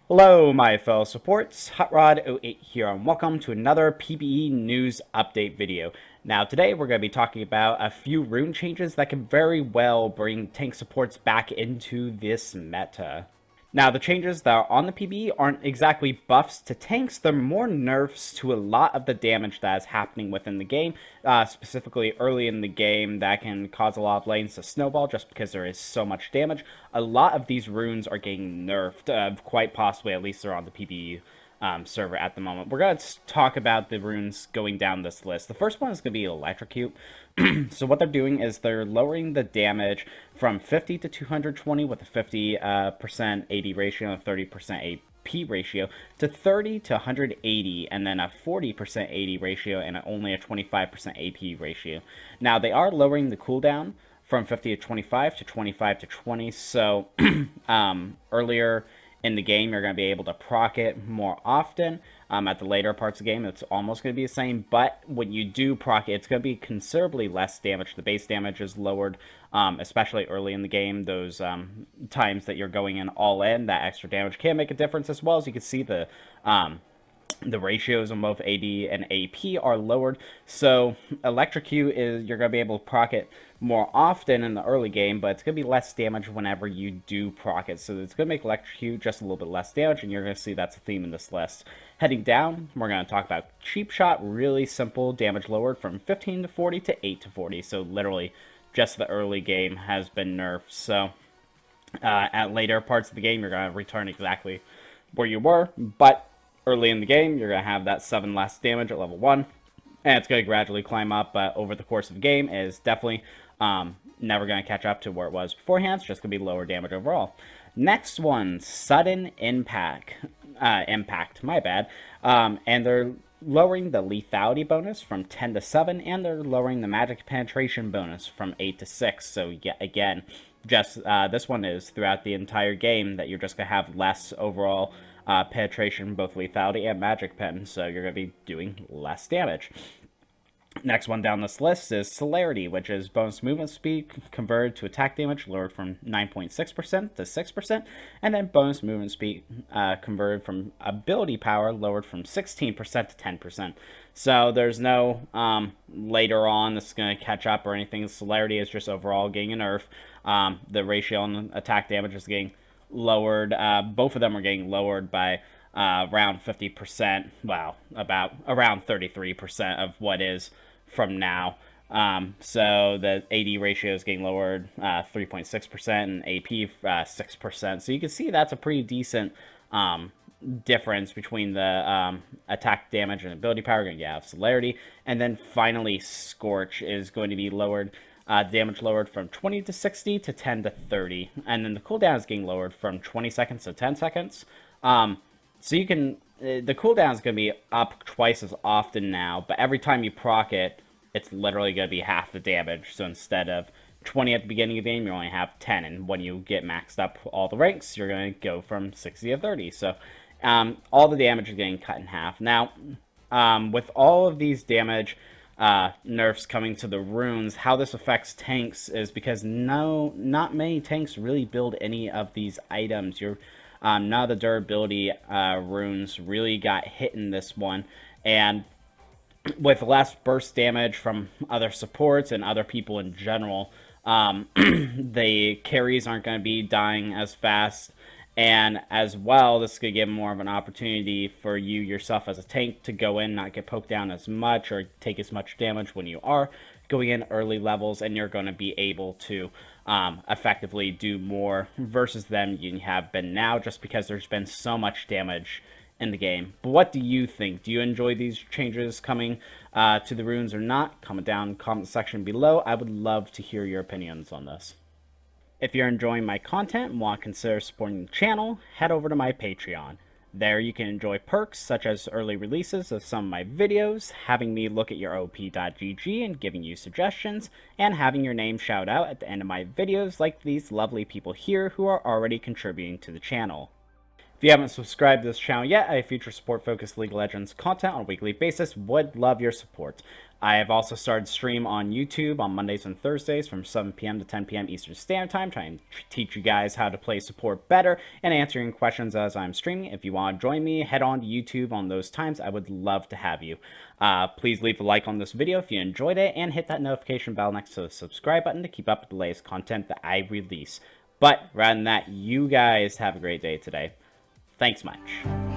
Hello, my fellow supports. HotRod08 here, and welcome to another PvE news update video. Now, today we're going to be talking about a few rune changes that can very well bring tank supports back into this meta. Now, the changes that are on the PvE aren't exactly buffs to tanks, they're more nerfs to a lot of the damage that is happening within the game, specifically early in the game that can cause a lot of lanes to snowball just because there is so much damage. A lot of these runes are getting nerfed, quite possibly, at least they're on the PvE server at the moment. We're going to talk about the runes going down this list. The first one is going to be Electrocute. So what they're doing is they're lowering the damage from 50 to 220 with a 50% AD ratio and a 30% AP ratio to 30 to 180 and then a 40% AD ratio and only a 25% AP ratio. Now they are lowering the cooldown from 50 to 25 to 25 to 20. So earlier in the game, you're going to be able to proc it more often. At the later parts of the game, it's almost going to be the same, but when you do proc it, it's going to be considerably less damage. The base damage is lowered, especially early in the game. Those times that you're going in all in, that extra damage can make a difference, as well as you can see the ratios on both AD and AP are lowered. So Electrocute is, you're going to be able to proc it more often in the early game, but it's going to be less damage whenever you do proc it. So it's going to make Electrocute just a little bit less damage, and you're going to see that's a theme in this list. Heading down, we're going to talk about Cheap Shot. Really simple, damage lowered from 15 to 40 to 8 to 40. So literally just the early game has been nerfed. So at later parts of the game, you're going to return exactly where you were, but early in the game, you're going to have that 7 less damage at level 1, and it's going to gradually climb up, but over the course of the game, it is definitely never going to catch up to where it was beforehand. It's just going to be lower damage overall. Next one, Sudden Impact, my bad, and they're lowering the lethality bonus from 10 to 7, and they're lowering the magic penetration bonus from 8 to 6, so yeah, again, just this one is throughout the entire game that you're just going to have less overall penetration, both lethality and magic pen, so you're going to be doing less damage. Next one down this list is Celerity, which is bonus movement speed converted to attack damage lowered from 9.6% to 6%, and then bonus movement speed converted from ability power lowered from 16% to 10%. So there's no later on this is going to catch up or anything. Celerity is just overall getting a nerf. The ratio on attack damage is getting lowered. Both of them are getting lowered by around 50%. Wow, about around 33% of what is from now. So the AD ratio is getting lowered 3.6% and AP 6%. So you can see that's a pretty decent difference between the attack damage and ability power. You're going to have Celerity. And then finally, Scorch is going to be lowered. Damage lowered from 20 to 60 to 10 to 30. And then the cooldown is getting lowered from 20 seconds to 10 seconds. So you can, the cooldown is going to be up twice as often now, but every time you proc it, it's literally going to be half the damage. So instead of 20 at the beginning of the game, you only have 10. And when you get maxed up all the ranks, you're going to go from 60 to 30. So all the damage is getting cut in half. Now, with all of these damage nerfs coming to the runes, how this affects tanks is because not many tanks really build any of these items. None of the durability runes really got hit in this one, and with less burst damage from other supports and other people in general, the carries aren't going to be dying as fast, and as well, this is going to give more of an opportunity for you yourself as a tank to go in, not get poked down as much or take as much damage when you are going in early levels, and you're going to be able to effectively do more versus them you have been now, just because there's been so much damage in the game. But what do you think? Do you enjoy these changes coming to the runes or not? Comment down in the comment section below. I would love to hear your opinions on this. If you're enjoying my content and want to consider supporting the channel, head over to my Patreon. There you can enjoy perks such as early releases of some of my videos, having me look at your op.gg and giving you suggestions, and having your name shout out at the end of my videos like these lovely people here who are already contributing to the channel. If you haven't subscribed to this channel yet, I feature support-focused League of Legends content on a weekly basis. Would love your support. I have also started stream on YouTube on Mondays and Thursdays from 7 p.m. to 10 p.m. Eastern Standard Time, trying to teach you guys how to play support better and answering questions as I'm streaming. If you want to join me, head on to YouTube on those times. I would love to have you. Please leave a like on this video if you enjoyed it, and hit that notification bell next to the subscribe button to keep up with the latest content that I release. But rather than that, you guys have a great day today. Thanks much.